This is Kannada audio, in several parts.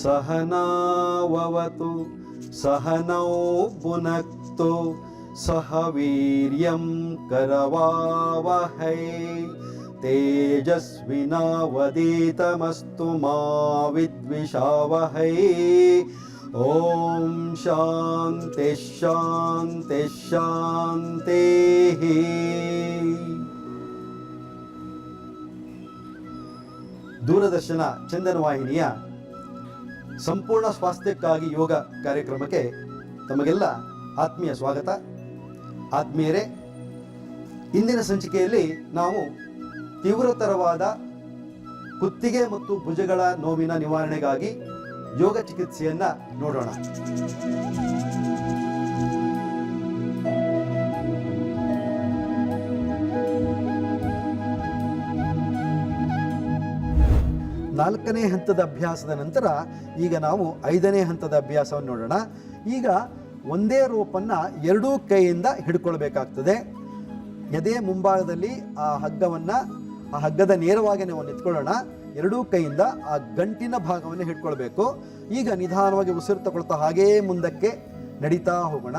सहनाववतु सहनौ भुनक्तु सह वीर्यं करवावहै तेजस्विनावधीतमस्तु मा विद्विषावहै। ओम शांति शांति शांति। ದೂರದರ್ಶನ ಚಂದನ ವಾಹಿನಿಯ ಸಂಪೂರ್ಣ ಸ್ವಾಸ್ಥ್ಯಕ್ಕಾಗಿ ಯೋಗ ಕಾರ್ಯಕ್ರಮಕ್ಕೆ ತಮಗೆಲ್ಲ ಆತ್ಮೀಯ ಸ್ವಾಗತ. ಆತ್ಮೀಯರೇ, ಇಂದಿನ ಸಂಚಿಕೆಯಲ್ಲಿ ನಾವು ತೀವ್ರತರವಾದ ಕುತ್ತಿಗೆ ಮತ್ತು ಭುಜಗಳ ನೋವಿನ ನಿವಾರಣೆಗಾಗಿ ಯೋಗ ಚಿಕಿತ್ಸೆಯನ್ನ ನೋಡೋಣ. ನಾಲ್ಕನೇ ಹಂತದ ಅಭ್ಯಾಸದ ನಂತರ ಈಗ ನಾವು 5ನೇ ಹಂತದ ಅಭ್ಯಾಸವನ್ನು ನೋಡೋಣ. ಈಗ ಒಂದೇ ರೋಪನ್ನು ಎರಡೂ ಕೈಯಿಂದ ಹಿಡ್ಕೊಳ್ಬೇಕಾಗ್ತದೆ. ಎದೆ ಮುಂಭಾಗದಲ್ಲಿ ಆ ಹಗ್ಗದ ನೇರವಾಗಿ ನಾವು ನಿಂತ್ಕೊಳ್ಳೋಣ. ಎರಡೂ ಕೈಯಿಂದ ಆ ಗಂಟಿನ ಭಾಗವನ್ನು ಹಿಡ್ಕೊಳ್ಬೇಕು. ಈಗ ನಿಧಾನವಾಗಿ ಉಸಿರು ತಗೊಳ್ತಾ ಹಾಗೇ ಮುಂದಕ್ಕೆ ನಡೀತಾ ಹೋಗೋಣ.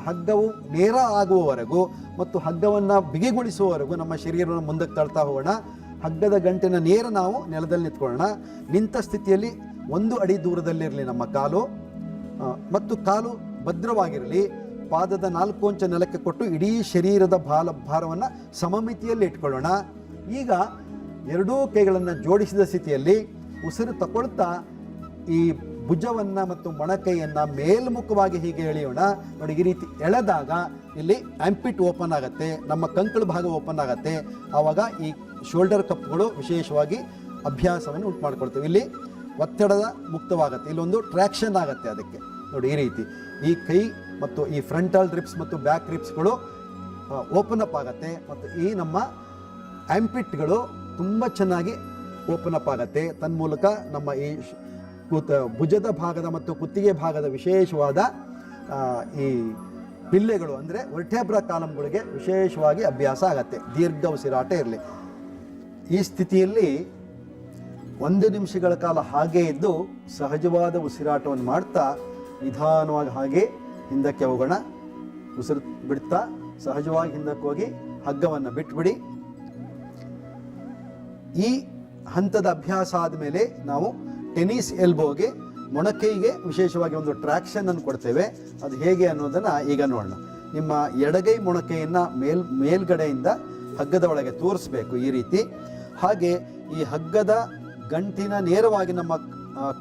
ಹಗ್ಗವು ನೇರ ಆಗುವವರೆಗೂ ಮತ್ತು ಹಗ್ಗವನ್ನು ಬಿಗಿಗೊಳಿಸುವವರೆಗೂ ನಮ್ಮ ಶರೀರವನ್ನು ಮುಂದಕ್ಕೆ ತಳ್ತಾ ಹೋಗೋಣ. ಹಗ್ಗದ ಗಂಟಿನ ನೇರ ನಾವು ನೆಲದಲ್ಲಿ ನಿಂತ್ಕೊಳ್ಳೋಣ. ನಿಂತ ಸ್ಥಿತಿಯಲ್ಲಿ 1 ಅಡಿ ದೂರದಲ್ಲಿರಲಿ ನಮ್ಮ ಕಾಲು ಮತ್ತು ಕಾಲು ಭದ್ರವಾಗಿರಲಿ. ಪಾದದ 4 ಅಂಚು ನೆಲಕ್ಕೆ ಕೊಟ್ಟು ಇಡೀ ಶರೀರದ ಭಾರವನ್ನು ಸಮಮಿತಿಯಲ್ಲಿ ಇಟ್ಕೊಳ್ಳೋಣ. ಈಗ ಎರಡೂ ಕೈಗಳನ್ನು ಜೋಡಿಸಿದ ಸ್ಥಿತಿಯಲ್ಲಿ ಉಸಿರು ತಗೊಳ್ತಾ ಈ ಭುಜವನ್ನು ಮತ್ತು ಮೊಣಕೈಯನ್ನು ಮೇಲ್ಮುಖವಾಗಿ ಹೀಗೆ ಎಳೆಯೋಣ. ನೋಡಿ, ಈ ರೀತಿ ಎಳೆದಾಗ ಇಲ್ಲಿ ಆಂಪಿಟ್ ಓಪನ್ ಆಗುತ್ತೆ, ನಮ್ಮ ಕಂಕಳ ಭಾಗ ಓಪನ್ ಆಗುತ್ತೆ. ಆವಾಗ ಈ ಶೋಲ್ಡರ್ ಕಪ್ಗಳು ವಿಶೇಷವಾಗಿ ಅಭ್ಯಾಸವನ್ನು ಉಂಟು ಮಾಡ್ಕೊಳ್ತೇವೆ. ಇಲ್ಲಿ ಒತ್ತಡದ ಮುಕ್ತವಾಗುತ್ತೆ, ಇಲ್ಲೊಂದು ಟ್ರ್ಯಾಕ್ಷನ್ ಆಗುತ್ತೆ. ಅದಕ್ಕೆ ನೋಡಿ, ಈ ರೀತಿ ಈ ಕೈ ಮತ್ತು ಈ ಫ್ರಂಟಲ್ ರಿಪ್ಸ್ ಮತ್ತು ಬ್ಯಾಕ್ ರಿಪ್ಸ್ಗಳು ಓಪನ್ ಅಪ್ ಆಗುತ್ತೆ ಮತ್ತು ಈ ನಮ್ಮ ಆಂಪಿಟ್ಗಳು ತುಂಬ ಚೆನ್ನಾಗಿ ಓಪನ್ ಅಪ್ ಆಗುತ್ತೆ. ತನ್ಮೂಲಕ ನಮ್ಮ ಈ ಭುಜದ ಭಾಗದ ಮತ್ತು ಕುತ್ತಿಗೆ ಭಾಗದ ವಿಶೇಷವಾದ ಈ ಪಿಲ್ಲೆಗಳು ಅಂದರೆ ವರ್ಟೆಬ್ರಾ ಕಾಲಮ್ಗಳಿಗೆ ವಿಶೇಷವಾಗಿ ಅಭ್ಯಾಸ ಆಗತ್ತೆ. ದೀರ್ಘ ಉಸಿರಾಟ ಇರಲಿ. ಈ ಸ್ಥಿತಿಯಲ್ಲಿ 1 ನಿಮಿಷಗಳ ಕಾಲ ಹಾಗೇ ಇದ್ದು ಸಹಜವಾದ ಉಸಿರಾಟವನ್ನು ಮಾಡ್ತಾ ನಿಧಾನವಾಗಿ ಹಾಗೆ ಹಿಂದಕ್ಕೆ ಹೋಗೋಣ. ಉಸಿರು ಬಿಡ್ತಾ ಸಹಜವಾಗಿ ಹಿಂದಕ್ಕೆ ಹೋಗಿ ಹಗ್ಗವನ್ನು ಬಿಟ್ಬಿಡಿ. ಈ ಹಂತದ ಅಭ್ಯಾಸ ಆದಮೇಲೆ ನಾವು ಟೆನ್ನಿಸ್ ಎಲ್ಬೋಗೆ ಮೊಣಕೈಗೆ ವಿಶೇಷವಾಗಿ ಒಂದು ಟ್ರ್ಯಾಕ್ಷನ್ ಅನ್ನು ಕೊಡ್ತೇವೆ. ಅದು ಹೇಗೆ ಅನ್ನೋದನ್ನು ಈಗ ನೋಡೋಣ. ನಿಮ್ಮ ಎಡಗೈ ಮೊಣಕೈಯನ್ನು ಮೇಲ್ಗಡೆಯಿಂದ ಹಗ್ಗದ ಒಳಗೆ ತೋರಿಸ್ಬೇಕು ಈ ರೀತಿ. ಹಾಗೆ ಈ ಹಗ್ಗದ ಗಂಟಿನ ನೇರವಾಗಿ ನಮ್ಮ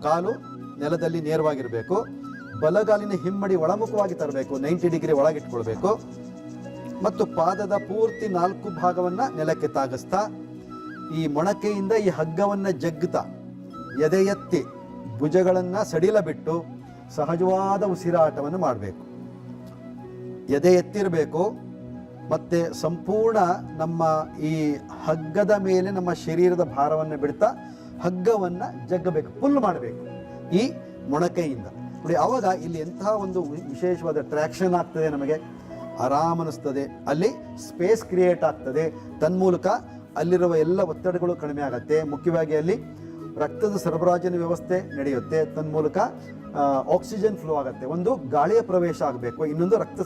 ಕಾಲು ನೆಲದಲ್ಲಿ ನೇರವಾಗಿರಬೇಕು. ಬಲಗಾಲಿನ ಹಿಮ್ಮಡಿ ಒಳಮುಖವಾಗಿ ತರಬೇಕು, 90 ಡಿಗ್ರಿ ಒಳಗಿಟ್ಕೊಳ್ಬೇಕು. ಮತ್ತು ಪಾದದ ಪೂರ್ತಿ 4 ಭಾಗವನ್ನು ನೆಲಕ್ಕೆ ತಾಗಿಸ್ತಾ ಈ ಮೊಣಕೈಯಿಂದ ಈ ಹಗ್ಗವನ್ನು ಜಗ್ಗುತ್ತಾ ಎದೆ ಎತ್ತಿ ಭುಜಗಳನ್ನು ಸಡಿಲ ಬಿಟ್ಟು ಸಹಜವಾದ ಉಸಿರಾಟವನ್ನು ಮಾಡಬೇಕು. ಎದೆ ಎತ್ತಿರಬೇಕು ಮತ್ತು ಸಂಪೂರ್ಣ ನಮ್ಮ ಈ ಹಗ್ಗದ ಮೇಲೆ ನಮ್ಮ ಶರೀರದ ಭಾರವನ್ನು ಬಿಡ್ತಾ ಹಗ್ಗವನ್ನು ಜಗ್ಗಬೇಕು, ಪುಲ್ ಮಾಡಬೇಕು ಈ ಮೊಣಕೈಯಿಂದ. ನೋಡಿ, ಆವಾಗ ಇಲ್ಲಿ ಎಂತಹ ಒಂದು ವಿಶೇಷವಾದ ಟ್ರ್ಯಾಕ್ಷನ್ ಆಗ್ತದೆ, ನಮಗೆ ಆರಾಮ ಅನ್ನಿಸ್ತದೆ. ಅಲ್ಲಿ ಸ್ಪೇಸ್ ಕ್ರಿಯೇಟ್ ಆಗ್ತದೆ. ತನ್ಮೂಲಕ ಅಲ್ಲಿರುವ ಎಲ್ಲ ಒತ್ತಡಗಳು ಕಡಿಮೆ ಆಗುತ್ತೆ. ಮುಖ್ಯವಾಗಿ ಅಲ್ಲಿ ರಕ್ತದ ಸರಬರಾಜಿನ ವ್ಯವಸ್ಥೆ ನಡೆಯುತ್ತೆ. ತನ್ಮೂಲಕ ಆಕ್ಸಿಜನ್ ಫ್ಲೋ ಆಗುತ್ತೆ. ಒಂದು ಗಾಳಿಯ ಪ್ರವೇಶ ಆಗಬೇಕು, ಇನ್ನೊಂದು ರಕ್ತ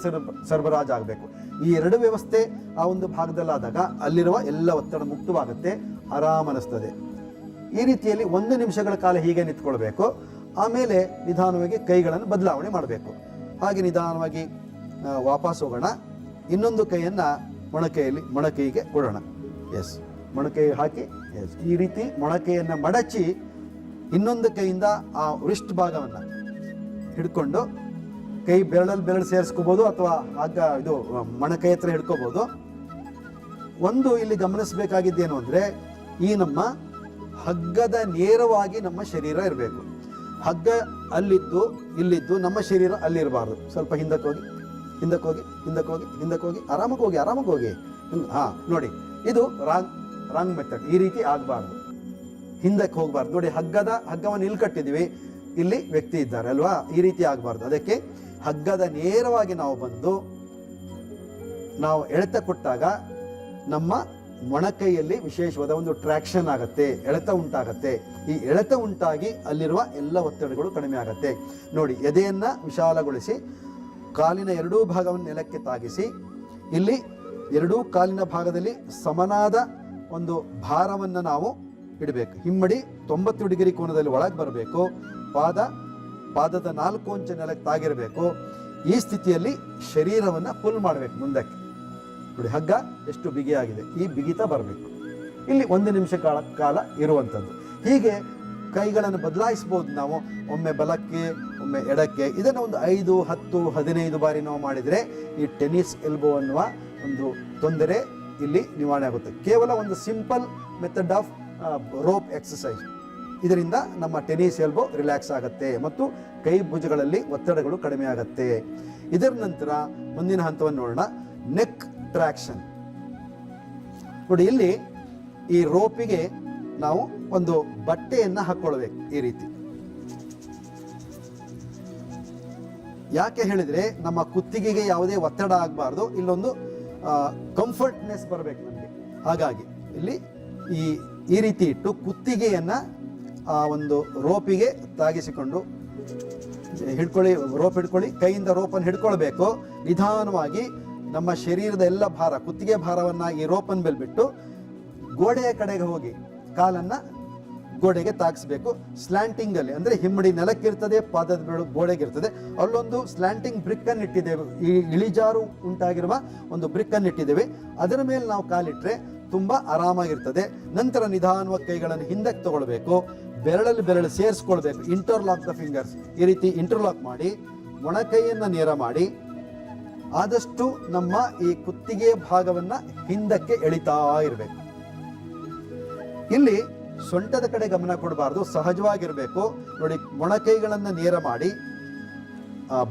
ಸರಬರಾಜು ಆಗಬೇಕು. ಈ 2 ವ್ಯವಸ್ಥೆ ಆ ಒಂದು ಭಾಗದಲ್ಲಾದಾಗ ಅಲ್ಲಿರುವ ಎಲ್ಲ ಒತ್ತಡ ಮುಕ್ತವಾಗುತ್ತೆ, ಆರಾಮ ಅನ್ನಿಸ್ತದೆ. ಈ ರೀತಿಯಲ್ಲಿ 1 ನಿಮಿಷಗಳ ಕಾಲ ಹೀಗೆ ನಿಂತ್ಕೊಳ್ಬೇಕು. ಆಮೇಲೆ ನಿಧಾನವಾಗಿ ಕೈಗಳನ್ನು ಬದಲಾವಣೆ ಮಾಡಬೇಕು. ಹಾಗೆ ನಿಧಾನವಾಗಿ ವಾಪಸ್ ಹೋಗೋಣ. ಇನ್ನೊಂದು ಕೈಯನ್ನು ಮೊಣಕೈಗೆ ಕೊಡೋಣ. ಎಸ್, ಮೊಣಕೈ ಹಾಕಿ ಎಸ್, ಈ ರೀತಿ ಮೊಣಕೈಯನ್ನು ಮಡಚಿ ಇನ್ನೊಂದು ಕೈಯಿಂದ ಆ ರಿಸ್ಟ್ ಭಾಗವನ್ನು ಹಿಡ್ಕೊಂಡು ಕೈ ಬೆರಳು ಸೇರಿಸ್ಕೋಬೋದು ಅಥವಾ ಇದು ಮೊಣಕೈ ಹತ್ರ ಹಿಡ್ಕೋಬೋದು. ಒಂದು ಇಲ್ಲಿ ಗಮನಿಸಬೇಕಾಗಿದ್ದೇನು ಅಂದರೆ, ಈ ನಮ್ಮ ಹಗ್ಗದ ನೇರವಾಗಿ ನಮ್ಮ ಶರೀರ ಇರಬೇಕು. ಹಗ್ಗ ಇಲ್ಲಿದ್ದು ನಮ್ಮ ಶರೀರ ಅಲ್ಲಿರಬಾರ್ದು. ಸ್ವಲ್ಪ ಹಿಂದಕ್ಕೆ ಹೋಗಿ ಆರಾಮಾಗಿ ಹೋಗಿ. ನೋಡಿ, ಇದು ರಾಂಗ್ ಮೆಥಡ್. ಈ ರೀತಿ ಆಗಬಾರ್ದು, ಹಿಂದಕ್ಕೆ ಹೋಗಬಾರ್ದು. ನೋಡಿ, ಹಗ್ಗವನ್ನು ಇಲ್ಲಿ ಕಟ್ಟಿದ್ದೀವಿ, ಇಲ್ಲಿ ವ್ಯಕ್ತಿ ಇದ್ದಾರೆ ಅಲ್ವಾ, ಈ ರೀತಿ ಆಗಬಾರ್ದು. ಅದಕ್ಕೆ ಹಗ್ಗದ ನೇರವಾಗಿ ನಾವು ಬಂದು ನಾವು ಎಳೆತ ಕೊಟ್ಟಾಗ ನಮ್ಮ ಮೊಣಕೈಯಲ್ಲಿ ವಿಶೇಷವಾದ ಒಂದು ಟ್ರಾಕ್ಷನ್ ಆಗುತ್ತೆ, ಎಳೆತ ಉಂಟಾಗತ್ತೆ. ಈ ಎಳೆತ ಉಂಟಾಗಿ ಅಲ್ಲಿರುವ ಎಲ್ಲ ಒತ್ತಡಗಳು ಕಡಿಮೆ ಆಗುತ್ತೆ. ನೋಡಿ, ಎದೆಯನ್ನು ವಿಶಾಲಗೊಳಿಸಿ ಕಾಲಿನ ಎರಡೂ ಭಾಗವನ್ನು ನೆಲಕ್ಕೆ ತಾಗಿಸಿ ಇಲ್ಲಿ ಎರಡೂ ಕಾಲಿನ ಭಾಗದಲ್ಲಿ ಸಮನಾದ ಒಂದು ಭಾರವನ್ನು ನಾವು ಇಡಬೇಕು. ಹಿಮ್ಮಡಿ 90 ಡಿಗ್ರಿ ಕೋನದಲ್ಲಿ ಒಳಗೆ ಬರಬೇಕು. ಪಾದದ 4 ಅಂಚು ನೆಲಕ್ಕೆ ತಾಗಿರಬೇಕು. ಈ ಸ್ಥಿತಿಯಲ್ಲಿ ಶರೀರವನ್ನು ಪುಲ್ ಮಾಡಬೇಕು ಮುಂದಕ್ಕೆ. ನೋಡಿ, ಹಗ್ಗ ಎಷ್ಟು ಬಿಗಿಯಾಗಿದೆ, ಈ ಬಿಗಿತ ಬರಬೇಕು. ಇಲ್ಲಿ 1 ನಿಮಿಷ ಕಾಲ ಇರುವಂಥದ್ದು. ಹೀಗೆ ಕೈಗಳನ್ನು ಬದಲಾಯಿಸ್ಬೋದು ನಾವು, ಒಮ್ಮೆ ಬಲಕ್ಕೆ ಒಮ್ಮೆ ಎಡಕ್ಕೆ. ಇದನ್ನು ಒಂದು 5, 10, 15 ಬಾರಿ ನಾವು ಮಾಡಿದರೆ ಈ ಟೆನ್ನಿಸ್ ಎಲ್ಬೋ ಅನ್ನುವ ಒಂದು ತೊಂದರೆ ಇಲ್ಲಿ ನಿವಾರಣೆ ಆಗುತ್ತೆ. ಕೇವಲ ಒಂದು simple method of rope exercise. ಇದರಿಂದ ನಮ್ಮ ಟೆನ್ನಿಸ್ ಎಲ್ಬೋ ರಿಲ್ಯಾಕ್ಸ್ ಆಗುತ್ತೆ ಮತ್ತು ಕೈ ಭುಜಗಳಲ್ಲಿ ಒತ್ತಡಗಳು ಕಡಿಮೆ ಆಗುತ್ತೆ. ಇದರ ನಂತರ ಮುಂದಿನ ಹಂತವನ್ನು ನೋಡೋಣ, ನೆಕ್ ಟ್ರಾಕ್ಷನ್. ನೋಡಿ, ಇಲ್ಲಿ ಈ ರೋಪಿಗೆ ನಾವು ಒಂದು ಬಟ್ಟೆಯನ್ನು ಹಾಕ್ಕೊಳ್ಬೇಕು ಈ ರೀತಿ. ಯಾಕೆ ಹೇಳಿದ್ರೆ ನಮ್ಮ ಕುತ್ತಿಗೆಗೆ ಯಾವುದೇ ಒತ್ತಡ ಆಗಬಾರ್ದು, ಇಲ್ಲೊಂದು ಕಂಫರ್ಟ್ನೆಸ್ ಬರಬೇಕು ನಮಗೆ. ಹಾಗಾಗಿ ಇಲ್ಲಿ ಈ ರೀತಿ ಇಟ್ಟು ಕುತ್ತಿಗೆಯನ್ನ ಒಂದು ರೋಪಿಗೆ ತಾಗಿಸಿಕೊಂಡು ಹಿಡ್ಕೊಳ್ಳಿ. ರೋಪ್ ಹಿಡ್ಕೊಳ್ಳಿ, ಕೈಯಿಂದ ರೋಪನ್ನು ಹಿಡ್ಕೊಳ್ಬೇಕು. ನಿಧಾನವಾಗಿ ನಮ್ಮ ಶರೀರದ ಎಲ್ಲ ಭಾರ, ಕುತ್ತಿಗೆ ಭಾರವನ್ನು ಈ ರೋಪನ್ ಮೇಲೆ ಬಿಟ್ಟು ಗೋಡೆಯ ಕಡೆಗೆ ಹೋಗಿ ಕಾಲನ್ನು ಗೋಡೆಗೆ ತಾಗಿಸ್ಬೇಕು. ಸ್ಲ್ಯಾಂಟಿಂಗ್ ಅಲ್ಲಿ, ಅಂದ್ರೆ ಹಿಮ್ಮಡಿ ನೆಲಕ್ಕಿರ್ತದೆ, ಪಾದದ ಬೆಳು ಗೋಡೆಗಿರ್ತದೆ. ಅಲ್ಲೊಂದು ಸ್ಲ್ಯಾಂಟಿಂಗ್ ಬ್ರಿಕ್ ಅನ್ನು ಇಟ್ಟಿದ್ದೇವೆ, ಈ ಇಳಿಜಾರು ಉಂಟಾಗಿರುವ ಒಂದು ಬ್ರಿಕ್ ಅನ್ನು ಇಟ್ಟಿದ್ದೇವೆ. ಅದರ ಮೇಲೆ ನಾವು ಕಾಲಿಟ್ರೆ ತುಂಬಾ ಆರಾಮಾಗಿರ್ತದೆ. ನಂತರ ನಿಧಾನವಾಗಿ ಕೈಗಳನ್ನು ಹಿಂದಕ್ಕೆ ತಗೊಳ್ಬೇಕು, ಬೆರಳಲ್ಲಿ ಬೆರಳು ಸೇರಿಸ್ಕೊಳ್ಬೇಕು. ಇಂಟರ್ಲಾಕ್ ದ ಫಿಂಗರ್ಸ್, ಈ ರೀತಿ ಇಂಟರ್ಲಾಕ್ ಮಾಡಿ ಮೊಣಕೈಯನ್ನು ನೇರ ಮಾಡಿ ಆದಷ್ಟು ನಮ್ಮ ಈ ಕುತ್ತಿಗೆ ಭಾಗವನ್ನ ಹಿಂದಕ್ಕೆ ಎಳಿತಾ ಇರಬೇಕು. ಇಲ್ಲಿ ಸೊಂಟದ ಕಡೆ ಗಮನ ಕೊಡಬಾರ್ದು, ಸಹಜವಾಗಿರಬೇಕು. ನೋಡಿ, ಮೊಣಕೈಗಳನ್ನು ನೇರ ಮಾಡಿ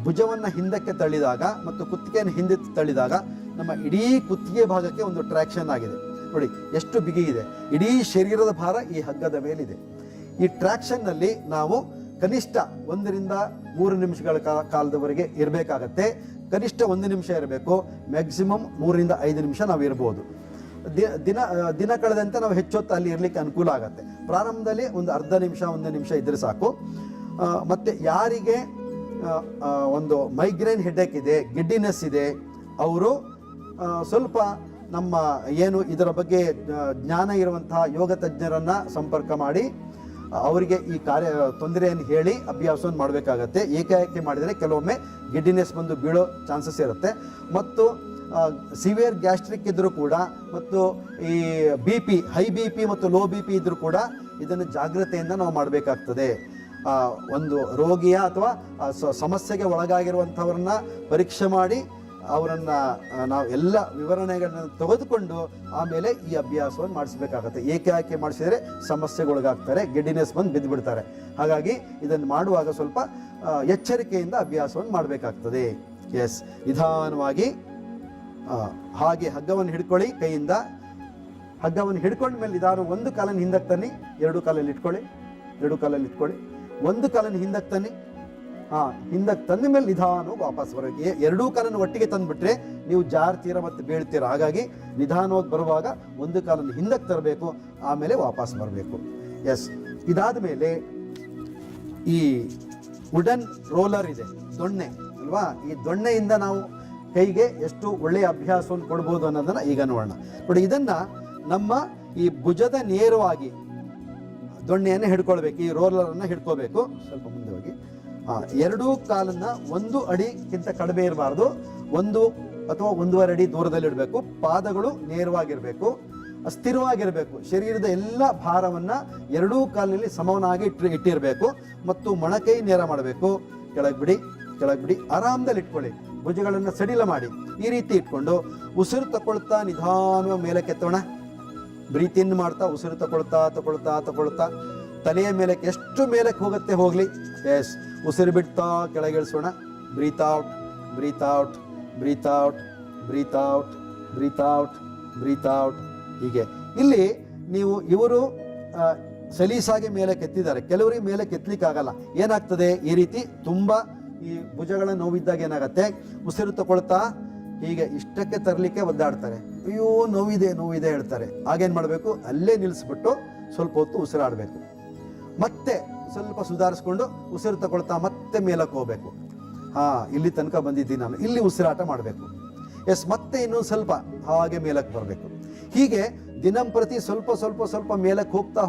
ಭುಜವನ್ನು ಹಿಂದಕ್ಕೆ ತಳ್ಳಿದಾಗ ಮತ್ತು ಕುತ್ತಿಗೆಯನ್ನು ಹಿಂದೆ ತಳ್ಳಿದಾಗ ನಮ್ಮ ಇಡೀ ಕುತ್ತಿಗೆ ಭಾಗಕ್ಕೆ ಒಂದು ಟ್ರಾಕ್ಷನ್ ಆಗಿದೆ. ನೋಡಿ ಎಷ್ಟು ಬಿಗಿ ಇದೆ, ಇಡೀ ಶರೀರದ ಭಾರ ಈ ಹಗ್ಗದ ಮೇಲಿದೆ. ಈ ಟ್ರಾಕ್ಷನ್ ನಲ್ಲಿ ನಾವು ಕನಿಷ್ಠ 1 ರಿಂದ 3 ನಿಮಿಷಗಳ ಕಾಲದವರೆಗೆ ಇರಬೇಕಾಗತ್ತೆ. ಕನಿಷ್ಠ 1 ನಿಮಿಷ ಇರಬೇಕು, ಮ್ಯಾಕ್ಸಿಮಮ್ 3 ರಿಂದ 5 ನಿಮಿಷ ನಾವು ಇರ್ಬೋದು. ದಿನ ಕಳೆದಂತೆ ನಾವು ಹೆಚ್ಚೊತ್ತು ಅಲ್ಲಿ ಇರ್ಲಿಕ್ಕೆ ಅನುಕೂಲ ಆಗುತ್ತೆ. ಪ್ರಾರಂಭದಲ್ಲಿ ಒಂದು ಅರ್ಧ ನಿಮಿಷ 1 ನಿಮಿಷ ಇದ್ರೆ ಸಾಕು. ಮತ್ತೆ ಯಾರಿಗೆ ಒಂದು ಮೈಗ್ರೇನ್ ಹೆಡ್ಏಕ್ ಇದೆ, ಗಿಡ್ಡಿನೆಸ್ ಇದೆ, ಅವರು ಸ್ವಲ್ಪ ನಮ್ಮ ಏನು ಇದರ ಬಗ್ಗೆ ಜ್ಞಾನ ಇರುವಂತಹ ಯೋಗ ತಜ್ಞರನ್ನ ಸಂಪರ್ಕ ಮಾಡಿ ಅವರಿಗೆ ಈ ತೊಂದರೆಯನ್ನು ಹೇಳಿ ಅಭ್ಯಾಸವನ್ನು ಮಾಡಬೇಕಾಗತ್ತೆ. ಏಕಾಏಕಿ ಮಾಡಿದರೆ ಕೆಲವೊಮ್ಮೆ ಗಿಡ್ಡಿನೆಸ್ ಬಂದು ಬೀಳೋ ಚಾನ್ಸಸ್ ಇರುತ್ತೆ. ಮತ್ತು ಸಿವಿಯರ್ ಗ್ಯಾಸ್ಟ್ರಿಕ್ ಇದ್ರೂ ಕೂಡ ಮತ್ತು ಈ BP, ಹೈ BP ಮತ್ತು ಲೋ BP ಇದ್ರೂ ಕೂಡ ಇದನ್ನು ಜಾಗ್ರತೆಯಿಂದ ನಾವು ಮಾಡಬೇಕಾಗ್ತದೆ. ಒಂದು ರೋಗಿಯ ಅಥವಾ ಸಮಸ್ಯೆಗೆ ಒಳಗಾಗಿರುವಂಥವ್ರನ್ನ ಪರೀಕ್ಷೆ ಮಾಡಿ ಅವರನ್ನು ನಾವು ಎಲ್ಲ ವಿವರಣೆಗಳನ್ನು ತೆಗೆದುಕೊಂಡು ಆಮೇಲೆ ಈ ಅಭ್ಯಾಸವನ್ನು ಮಾಡಿಸಬೇಕಾಗತ್ತೆ. ಏಕಾಏಕಿ ಮಾಡಿಸಿದರೆ ಸಮಸ್ಯೆಗೊಳಗಾಗ್ತಾರೆ, ಗಿಡ್ಡಿನೆಸ್ ಬಂದು ಬಿದ್ದು ಬಿಡ್ತಾರೆ. ಹಾಗಾಗಿ ಇದನ್ನು ಮಾಡುವಾಗ ಸ್ವಲ್ಪ ಎಚ್ಚರಿಕೆಯಿಂದ ಅಭ್ಯಾಸವನ್ನು ಮಾಡಬೇಕಾಗ್ತದೆ. ಎಸ್, ನಿಧಾನವಾಗಿ ಹಾಗೆ ಹಗ್ಗವನ್ನು ಹಿಡ್ಕೊಳ್ಳಿ. ಕೈಯಿಂದ ಹಗ್ಗವನ್ನು ಹಿಡ್ಕೊಂಡ ಮೇಲೆ ನಿಧಾನ ಒಂದು ಕಾಲನ್ನು ಹಿಂದಕ್ಕೆ ತನ್ನಿ, 2 ಕಾಲಲ್ಲಿ ಇಟ್ಕೊಳ್ಳಿ, 2 ಕಾಲಲ್ಲಿ ಇಟ್ಕೊಳ್ಳಿ, 1 ಕಾಲನ್ನು ಹಿಂದಕ್ಕೆ ತನ್ನಿ. ಹಿಂದಕ್ಕೆ ತಂದ ಮೇಲೆ ನಿಧಾನವಾಗಿ ವಾಪಸ್ ಬರಬೇಕು. 2 ಕಾಲನ್ನು ಒಟ್ಟಿಗೆ ತಂದುಬಿಟ್ರೆ ನೀವು ಜಾರ್ತೀರ ಮತ್ತು ಬೀಳ್ತೀರ. ಹಾಗಾಗಿ ನಿಧಾನವಾಗಿ ಬರುವಾಗ 1 ಕಾಲನ್ನು ಹಿಂದಕ್ಕೆ ತರಬೇಕು, ಆಮೇಲೆ ವಾಪಸ್ ಬರಬೇಕು. ಎಸ್, ಇದಾದ ಮೇಲೆ ಈ ವುಡನ್ ರೋಲರ್ ಇದೆ, ದೊಣ್ಣೆ ಅಲ್ವಾ? ಈ ದೊಣ್ಣೆಯಿಂದ ನಾವು ಕೈಗೆ ಎಷ್ಟು ಒಳ್ಳೆಯ ಅಭ್ಯಾಸವನ್ನು ಕೊಡ್ಬೋದು ಅನ್ನೋದನ್ನ ಈಗ ನೋಡೋಣ. ನೋಡಿ, ಇದನ್ನ ನಮ್ಮ ಈ ಭುಜದ ನೇರವಾಗಿ ದೊಣ್ಣೆಯನ್ನು ಹಿಡ್ಕೊಳ್ಬೇಕು. ಈ ರೋಲರನ್ನು ಹಿಡ್ಕೋಬೇಕು. ಸ್ವಲ್ಪ ಮುಂದೆ ಹೋಗಿ 2 ಕಾಲನ್ನ 1 ಅಡಿಗಿಂತ ಕಡಿಮೆ ಇರಬಾರ್ದು, 1 ಅಥವಾ 1.5 ಅಡಿ ದೂರದಲ್ಲಿ ಇಡಬೇಕು. ಪಾದಗಳು ನೇರವಾಗಿರಬೇಕು, ಸ್ಥಿರವಾಗಿರಬೇಕು. ಶರೀರದ ಎಲ್ಲ ಭಾರವನ್ನ 2 ಕಾಲಿನಲ್ಲಿ ಸಮವನಾಗಿ ಇಟ್ಟಿರಬೇಕು. ಮತ್ತು ಮೊಣಕೈ ನೇರ ಮಾಡಬೇಕು. ಕೆಳಗ್ಬಿಡಿ, ಆರಾಮದಲ್ಲಿ ಇಟ್ಕೊಳ್ಳಿ. ಭುಜಗಳನ್ನು ಸಡಿಲ ಮಾಡಿ ಈ ರೀತಿ ಇಟ್ಕೊಂಡು ಉಸಿರು ತಗೊಳ್ತಾ ನಿಧಾನವಾಗಿ ಮೇಲೆ ಕೆತ್ತೋಣ. ಬ್ರೀತ್ ಇನ್ ಮಾಡ್ತಾ ಉಸಿರು ತಗೊಳ್ತಾ ತಲೆಯ ಮೇಲಕ್ಕೆ ಎಷ್ಟು ಮೇಲಕ್ಕೆ ಹೋಗುತ್ತೆ ಹೋಗ್ಲಿ. ಎಸ್, ಉಸಿರು ಬಿಡ್ತಾ ಕೆಳಗೆ ಇಳಿಸೋಣ. Breathe out, breathe out, breathe out, breathe out, breathe out, breathe out. ಹೀಗೆ ಇಲ್ಲಿ ನೀವು ಇವರು ಸಲೀಸಾಗಿ ಮೇಲೆ ಕೆತ್ತಿದ್ದಾರೆ, ಕೆಲವರಿಗೆ ಮೇಲೆ ಕೆತ್ತಲಿಕ್ಕೆ ಆಗಲ್ಲ. ಏನಾಗ್ತದೆ, ಈ ರೀತಿ ತುಂಬಾ ಈ ಭುಜಗಳ ನೋವಿದ್ದಾಗ ಏನಾಗುತ್ತೆ, ಉಸಿರು ತಗೊಳ್ತಾ ಹೀಗೆ ಇಷ್ಟಕ್ಕೆ ತರಲಿಕ್ಕೆ ಒದ್ದಾಡ್ತಾರೆ. ಅಯ್ಯೋ ನೋವಿದೆ ಹೇಳ್ತಾರೆ. ಆಗೇನು ಮಾಡಬೇಕು, ಅಲ್ಲೇ ನಿಲ್ಲಿಸ್ಬಿಟ್ಟು ಸ್ವಲ್ಪ ಹೊತ್ತು ಉಸಿರಾಡಬೇಕು. ಮತ್ತೆ ಸ್ವಲ್ಪ ಸುಧಾರಿಸ್ಕೊಂಡು ಉಸಿರು ತಗೊಳ್ತಾ ಮತ್ತೆ ಮೇಲಕ್ಕೆ ಹೋಗ್ಬೇಕು. ಇಲ್ಲಿ ತನಕ ಬಂದಿದ್ದೀನಿ ನಾನು, ಇಲ್ಲಿ ಉಸಿರಾಟ ಮಾಡಬೇಕು. ಮತ್ತೆ ಇನ್ನೊಂದು ಸ್ವಲ್ಪ ಹಾಗೆ ಮೇಲಕ್ಕೆ ಬರಬೇಕು. ಹೀಗೆ ದಿನಂಪ್ರತಿ ಸ್ವಲ್ಪ ಮೇಲಕ್ಕೆ ಹೋಗ್ತಾ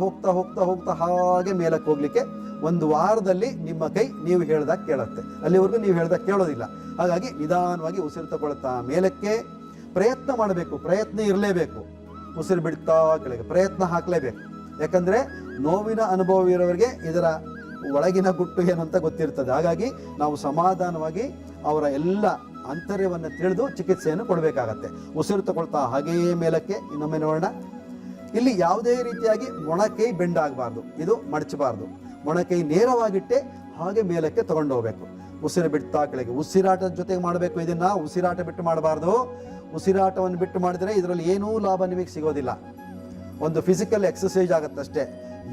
ಹಾಗೆ ಮೇಲಕ್ಕೆ ಹೋಗ್ಲಿಕ್ಕೆ ಒಂದು ವಾರದಲ್ಲಿ ನಿಮ್ಮ ಕೈ ನೀವು ಹೇಳ್ದಾಗ ಕೇಳುತ್ತೆ. ಅಲ್ಲಿವರೆಗೂ ನೀವು ಹೇಳ್ದಾಗ ಕೇಳೋದಿಲ್ಲ. ಹಾಗಾಗಿ ನಿಧಾನವಾಗಿ ಉಸಿರು ತಗೊಳ್ತಾ ಮೇಲಕ್ಕೆ ಪ್ರಯತ್ನ ಮಾಡಬೇಕು. ಪ್ರಯತ್ನ ಇರಲೇಬೇಕು. ಉಸಿರು ಬಿಡ್ತಾ ಕೆಳಗೆ ಪ್ರಯತ್ನ ಹಾಕಲೇಬೇಕು. ಯಾಕಂದರೆ ನೋವಿನ ಅನುಭವ ಇರೋರಿಗೆ ಇದರ ಒಳಗಿನ ಗುಟ್ಟು ಏನು ಅಂತ ಗೊತ್ತಿರ್ತದೆ. ಹಾಗಾಗಿ ನಾವು ಸಮಾಧಾನವಾಗಿ ಅವರ ಎಲ್ಲ ಆಂತರ್ಯವನ್ನು ತಿಳಿದು ಚಿಕಿತ್ಸೆಯನ್ನು ಕೊಡಬೇಕಾಗತ್ತೆ. ಉಸಿರು ತಗೊಳ್ತಾ ಹಾಗೆಯೇ ಮೇಲಕ್ಕೆ ಇನ್ನೊಮ್ಮೆ ನೋಡೋಣ. ಇಲ್ಲಿ ಯಾವುದೇ ರೀತಿಯಾಗಿ ಮೊಣಕೈ ಬೆಂಡ್ ಆಗಬಾರ್ದು, ಇದು ಮಡಚಬಾರ್ದು. ಮೊಣಕೈ ನೇರವಾಗಿಟ್ಟೆ ಹಾಗೆ ಮೇಲಕ್ಕೆ ತಗೊಂಡು ಹೋಗ್ಬೇಕು. ಉಸಿರು ಬಿಡ್ತಾ ಕೆಳಗೆ. ಉಸಿರಾಟದ ಜೊತೆಗೆ ಮಾಡಬೇಕು ಇದನ್ನ. ಉಸಿರಾಟ ಬಿಟ್ಟು ಮಾಡಬಾರ್ದು. ಉಸಿರಾಟವನ್ನು ಬಿಟ್ಟು ಮಾಡಿದರೆ ಇದರಲ್ಲಿ ಏನೂ ಲಾಭ ನಿಮಗೆ ಸಿಗೋದಿಲ್ಲ. ಒಂದು ಫಿಸಿಕಲ್ ಎಕ್ಸಸೈಸ್ ಆಗುತ್ತಷ್ಟೇ.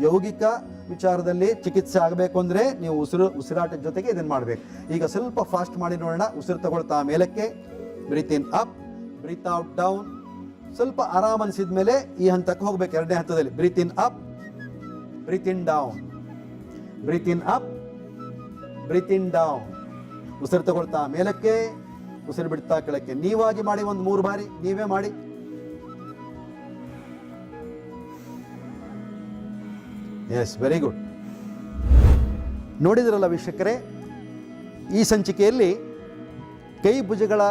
ಯೌಗಿಕ ವಿಚಾರದಲ್ಲಿ ಚಿಕಿತ್ಸೆ ಆಗಬೇಕು ಅಂದರೆ ನೀವು ಉಸಿರಾಟದ ಜೊತೆಗೆ ಇದನ್ನು ಮಾಡಬೇಕು. ಈಗ ಸ್ವಲ್ಪ ಫಾಸ್ಟ್ ಮಾಡಿ ನೋಡೋಣ. ಉಸಿರು ತಗೊಳ್ತಾ ಮೇಲಕ್ಕೆ, breathe in up, breathe out down. ಸ್ವಲ್ಪ ಆರಾಮ್ ಅನಿಸಿದ ಮೇಲೆ ಈ ಹಂತಕ್ಕೆ ಹೋಗ್ಬೇಕು. ಎರಡನೇ ಹಂತದಲ್ಲಿ breathe in up, breathe in down, breathe in up, breathe in down. ಉಸಿರು ತಗೊಳ್ತಾ ಮೇಲಕ್ಕೆ, ಉಸಿರು ಬಿಡ್ತಾ ಕೆಳಕ್ಕೆ. ನೀವಾಗಿ ಮಾಡಿ, ಒಂದು 3 ಬಾರಿ ನೀವೇ ಮಾಡಿ. Yes, very good. ನೋಡಿದ್ರಲ್ಲ ವೀಕ್ಷಕರೇ, ಈ ಸಂಚಿಕೆಯಲ್ಲಿ ಕೈ ಭುಜಗಳ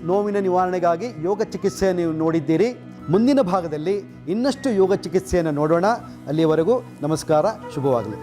ನೋವಿನ ನಿವಾರಣೆಗಾಗಿ ಯೋಗ ಚಿಕಿತ್ಸೆ ನೀವು ನೋಡಿದ್ದೀರಿ. ಮುಂದಿನ ಭಾಗದಲ್ಲಿ ಇನ್ನಷ್ಟು ಯೋಗ ಚಿಕಿತ್ಸೆಯನ್ನು ನೋಡೋಣ. ಅಲ್ಲಿಯವರೆಗೂ ನಮಸ್ಕಾರ, ಶುಭವಾಗಲಿ.